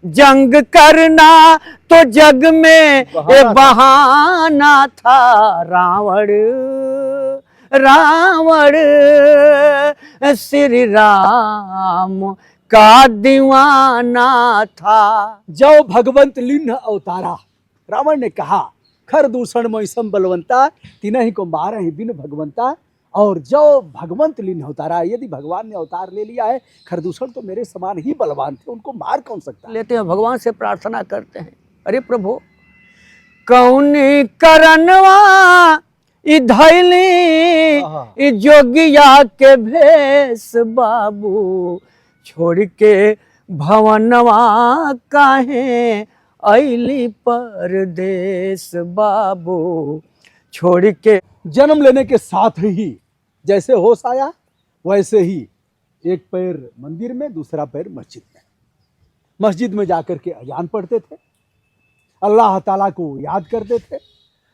जंग करना तो जग में बहाना था। रावण रावण श्री राम का दीवाना था। जो भगवंत लिन्ह अवतारा, रावण ने कहा खर दूषण मोइसम बलवंता, तिन्हि को मारहि बिन भगवंता। और जो भगवंत लिन्ह अवतारा, यदि भगवान ने अवतार ले लिया है, खरदूषण तो मेरे समान ही बलवान थे, उनको मार कौन सकता है। लेते हैं, भगवान से प्रार्थना करते हैं, अरे प्रभु कौनी करनवा धैली जोगिया के भेष बाबू, छोड़ के भवनवा काहे अइली परदेश बाबू, छोड़ के। जन्म लेने के साथ ही जैसे होश आया वैसे ही एक पैर मंदिर में, दूसरा पैर मस्जिद में। मस्जिद में जाकर के अजान पढ़ते थे, अल्लाह ताला को याद करते थे,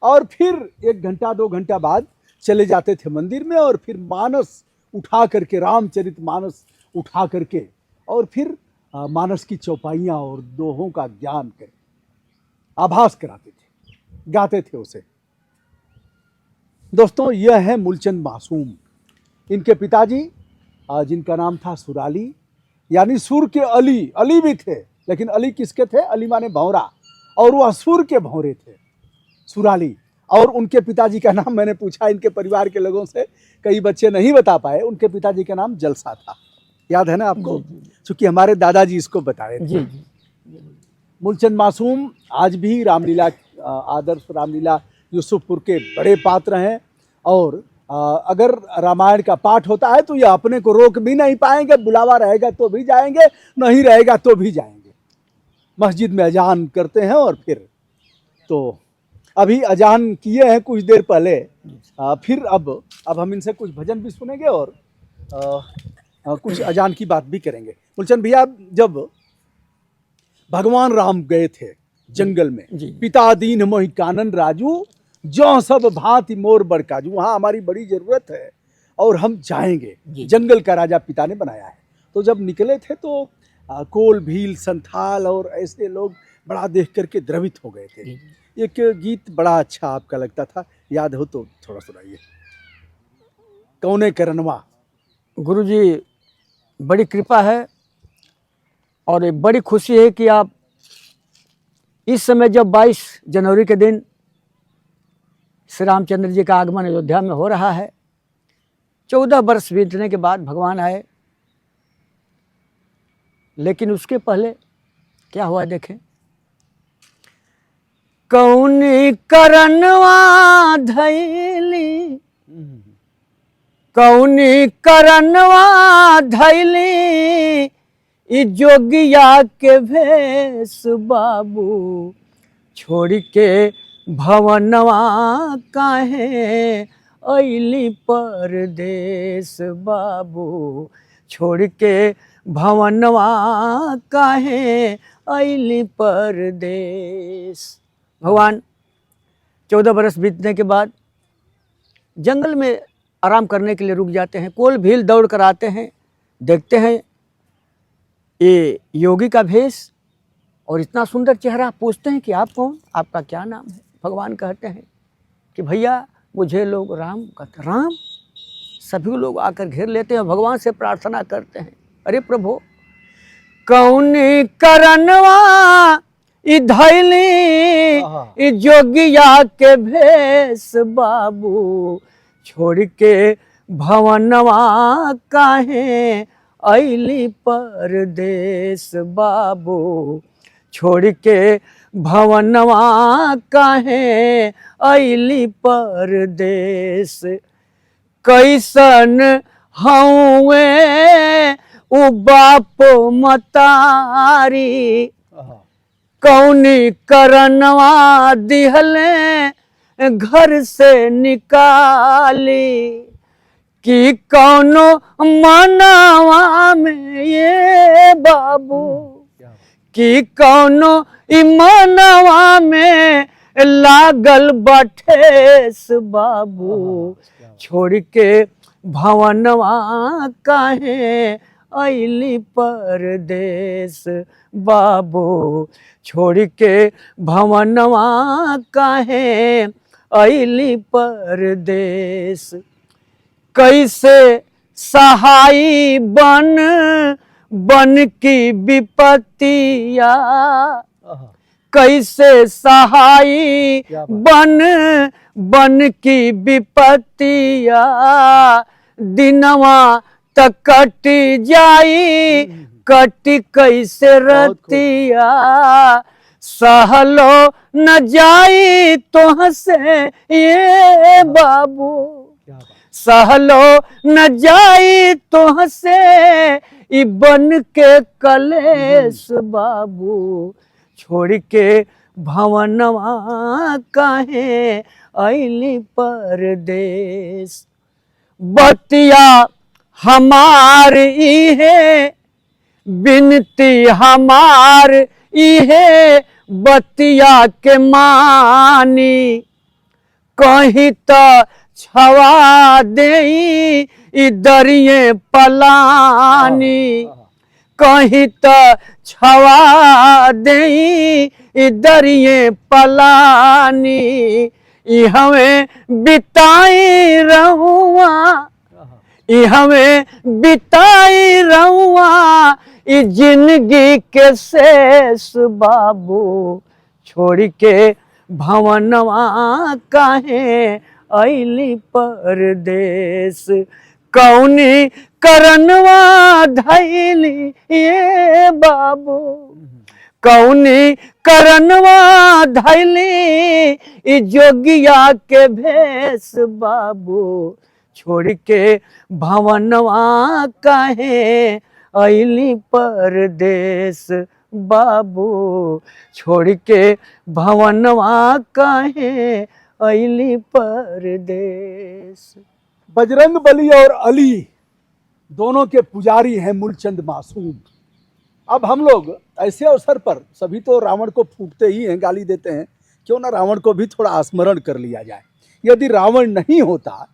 और फिर 1 घंटा 2 घंटा बाद चले जाते थे मंदिर में, और फिर मानस उठा करके, रामचरित मानस उठा करके, और फिर मानस की चौपाइयाँ और दोहों का ज्ञान कर आभास कराते थे, गाते थे उसे। दोस्तों, यह है मूलचंद मासूम। इनके पिताजी जिनका नाम था सुराली, यानी सुर के अली, अली भी थे, लेकिन अली किसके थे? अली माने भौरा, और वह सुर के भौरे थे, सुराली। और उनके पिताजी का नाम मैंने पूछा इनके परिवार के लोगों से, कई बच्चे नहीं बता पाए। उनके पिताजी का नाम जलसा था, याद है ना आपको? क्योंकि हमारे दादाजी इसको बताए थे। मूलचंद मासूम आज भी रामलीला, आदर्श रामलीला यूसुफपुर के बड़े पात्र हैं। और अगर रामायण का पाठ होता है तो ये अपने को रोक भी नहीं पाएंगे, बुलावा रहेगा तो भी जाएंगे, नहीं रहेगा तो भी जाएंगे। मस्जिद में अजान करते हैं, और फिर तो अभी अजान किए हैं कुछ देर पहले, फिर अब हम इनसे कुछ भजन भी सुनेंगे और कुछ अजान की बात भी करेंगे। मूलचंद भैया, जब भगवान राम गए थे जंगल में, पिता दीन मोहि कानन राजू, जो सब भांति मोर बड़काजू, वहाँ हमारी बड़ी जरूरत है और हम जाएंगे। जंगल का राजा पिता ने बनाया है। तो जब निकले थे तो कोल भील संथाल और ऐसे लोग बड़ा देख करके द्रवित हो गए थे। एक गीत बड़ा अच्छा आपका लगता था, याद हो तो थोड़ा सुनाइए। कौने करनवा। गुरुजी, बड़ी कृपा है और एक बड़ी खुशी है कि आप इस समय, जब 22 जनवरी के दिन श्री रामचंद्र जी का आगमन अयोध्या में हो रहा है, 14 वर्ष बीतने के बाद भगवान आए। लेकिन उसके पहले क्या हुआ देखें। कौनी करनवा धैली, कौनी करनवा धैली जोगिया के भेष बाबू, छोड़ के भवनवा काहे अइली परदेश बाबू, छोड़ के भवनवा काहे अइली परदेश। भगवान 14 बरस बीतने के बाद जंगल में आराम करने के लिए रुक जाते हैं। कोल भील दौड़ कर आते हैं, देखते हैं ये योगी का भेष और इतना सुंदर चेहरा। पूछते हैं कि आप कौन, आपका क्या नाम है? भगवान कहते हैं कि भैया मुझे लोग राम कहते। राम? सभी लोग आकर घेर लेते हैं, भगवान से प्रार्थना करते हैं, अरे प्रभु कौनी करनवा धैली जोगिया के भेष बाबू, छोड़ के भवनवा काहे अइली परदेश बाबू, छोड़ के भवनवा काहे अइली परदेश। कैसन हउए उ बाप मतारी, कौनी करनवा दिहले घर से निकाली, कि कौनो मनवा में ये बाबू, कि कौनो मनवा में लागल बठेस बाबू, छोड़ के भवनवा काहे अइली परदेस बाबू छोड़ के भवनवा काहे अइली परदेस। कैसे सहाई बन बन की विपत्तिया, कैसे सहाई बन बन की विपत्तिया, दिनवा तक कटी जाई कटी कैसे रतिया, सहलो न जाई तुहसे ये बाबू, सहलो न जाई तुहसे ई बन के कलेश बाबू छोड़ के भवनवा काहे अइली परदेस। बतिया हमार इहे बिनती हमार इहे बतिया के मानी, कहीं तो छवा देई ई दरिये पलानी, कहीं तो छवा देई ई दरिये पलानी, ई हमें बिताई रहुआ, ई हमें बिताई रहुआ ई जिंदगी के शेष बाबू छोड़ के भवनवा काहे अइली परदेस। कौनी करनवा धैली ये बाबू, कौनी करनवा धैली ई जोगिया के भेष बाबू छोड़ के भवनवा काहे अइली परदेस बाबू छोड़ के भवनवा काहे अइली परदेस। बजरंग बली और अली दोनों के पुजारी हैं मूलचंद मासूम। अब हम लोग ऐसे अवसर पर सभी तो रावण को फूंकते ही हैं, गाली देते हैं, क्यों ना रावण को भी थोड़ा स्मरण कर लिया जाए। यदि रावण नहीं होता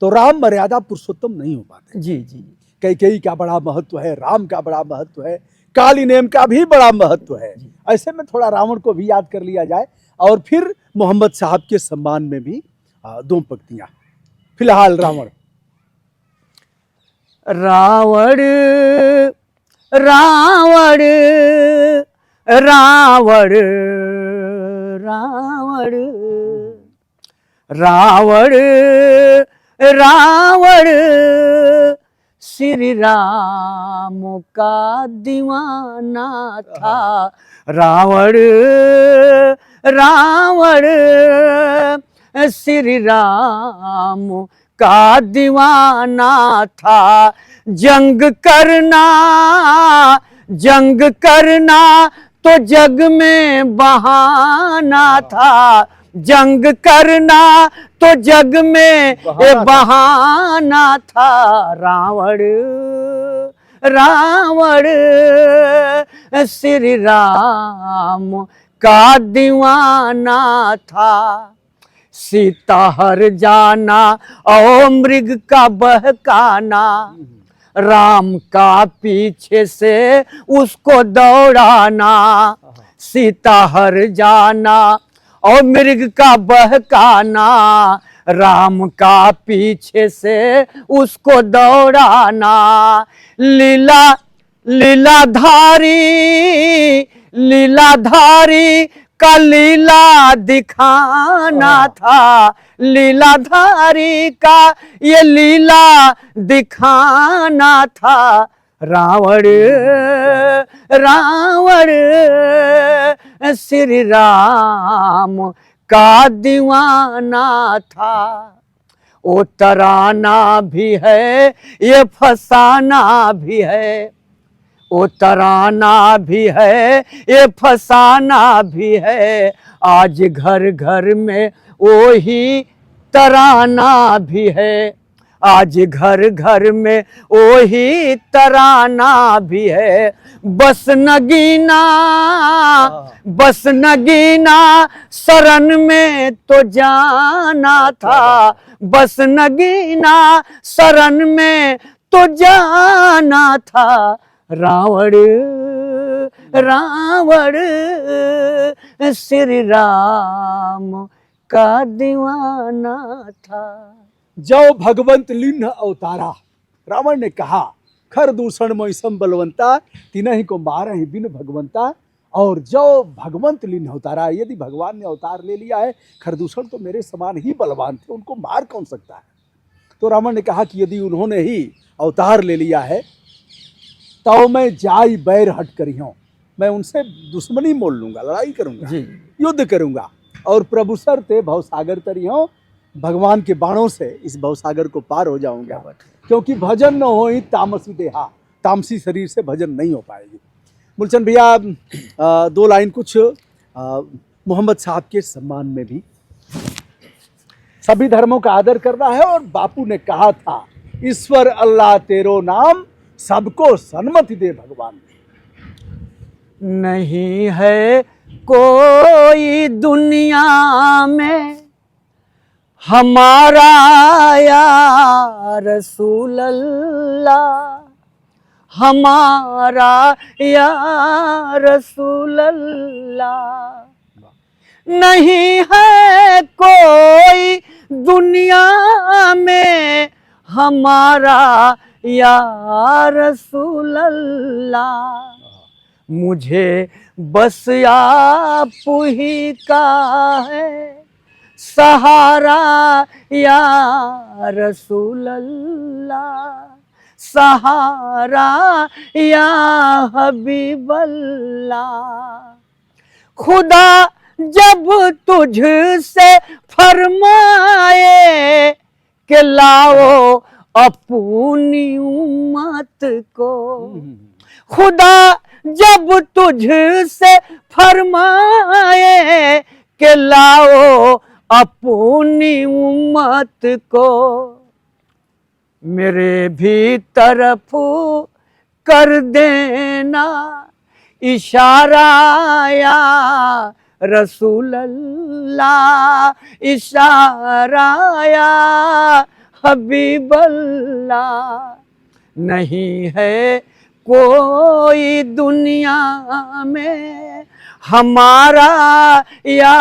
तो राम मर्यादा पुरुषोत्तम नहीं हो पाते। जी जी, कैकेयी का बड़ा महत्व है, राम का बड़ा महत्व है, काली नेम का भी बड़ा महत्व है। ऐसे में थोड़ा रावण को भी याद कर लिया जाए और फिर मोहम्मद साहब के सम्मान में भी दो पंक्तियां। फिलहाल रावण रावण रावण रावण रावण रावण रावण श्री राम का दीवाना था। रावण रावण श्री राम का दीवाना था। जंग करना तो जग में बहाना था। जंग करना तो जग में बहाना था। रावण रावण श्री राम का दीवाना था। सीता हर जाना और मृग का बहकाना, राम का पीछे से उसको दौड़ाना। सीता हर जाना और मृग का बहकाना, राम का पीछे से उसको दौड़ाना। लीलाधारी का लीला दिखाना था। लीलाधारी का ये लीला दिखाना था। रावण रावण श्री राम का दीवाना था। ओ तराना भी है ये फसाना भी है। ओ तराना भी है ये फसाना भी है। आज घर घर में वही तराना भी है। आज घर घर में वही तराना भी है। बस नगीना शरण में तो जाना था। बस नगीना शरण में तो जाना था रावण रावण श्री राम का दीवाना था। जो भगवंत लिन्ह अवतारा, रावण ने कहा खर दूषण मोइसम बलवंता, तिन्हि को मारा ही बिन भगवंता। और जो भगवंत लिन्ह अवतारा, यदि भगवान ने अवतार ले लिया है, खरदूषण तो मेरे समान ही बलवान थे, उनको मार कौन सकता है। तो रावण ने कहा कि यदि उन्होंने ही अवतार ले लिया है तो मैं जाई बैर हट करी हूँ, मैं उनसे दुश्मनी मोल लूंगा, लड़ाई करूंगा, युद्ध करूंगा और प्रभु सर ते भवसागर तरी हूँ, भगवान के बाणों से इस भवसागर को पार हो जाऊंगा। क्योंकि भजन न हो ही तामसी देहा, तामसी शरीर से भजन नहीं हो पाएगी। मूलचंद भैया 2 लाइन कुछ मोहम्मद साहब के सम्मान में भी। सभी धर्मों का आदर करना है और बापू ने कहा था ईश्वर अल्लाह तेरो नाम, सबको सन्मति दे भगवान। नहीं है कोई दुनिया में हमारा या रसूल अल्लाह, हमारा या रसूल अल्लाह। नहीं है कोई दुनिया में हमारा या रसूल अल्लाह, मुझे बस आप ही का है सहारा या रसूल अल्लाह, सहारा या हबीब अल्लाह। खुदा जब तुझसे फरमाए कि लाओ अपनी उम्मत को, खुदा जब तुझसे फरमाए कि लाओ अपनी उम्मत को, मेरे भी तरफ कर देना इशारा या रसूल अल्लाह, इशारा या हबीब अल्लाह। नहीं है कोई दुनिया में हमारा या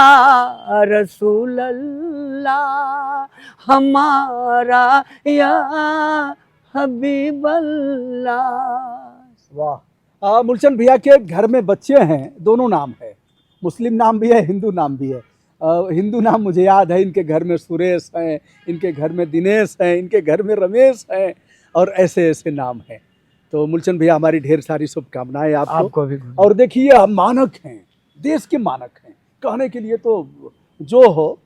रसूल अल्लाह, हमारा या हबीब अल्लाह। वाह। मूलचंद भैया के घर में बच्चे हैं, दोनों नाम है, मुस्लिम नाम भी है, हिंदू नाम भी है। हिंदू नाम मुझे याद है, इनके घर में सुरेश हैं, इनके घर में दिनेश हैं, इनके घर में रमेश हैं और ऐसे ऐसे नाम हैं। तो मूलचंद भैया हमारी ढेर सारी शुभकामनाएं आपको भी। और देखिए हम मानक हैं, देश के मानक हैं, कहने के लिए तो जो हो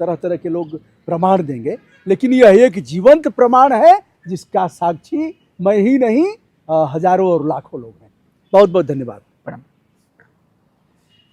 तरह तरह के लोग प्रमाण देंगे, लेकिन यह एक जीवंत प्रमाण है जिसका साक्षी मैं ही नहीं हजारों और लाखों लोग हैं। बहुत बहुत धन्यवाद।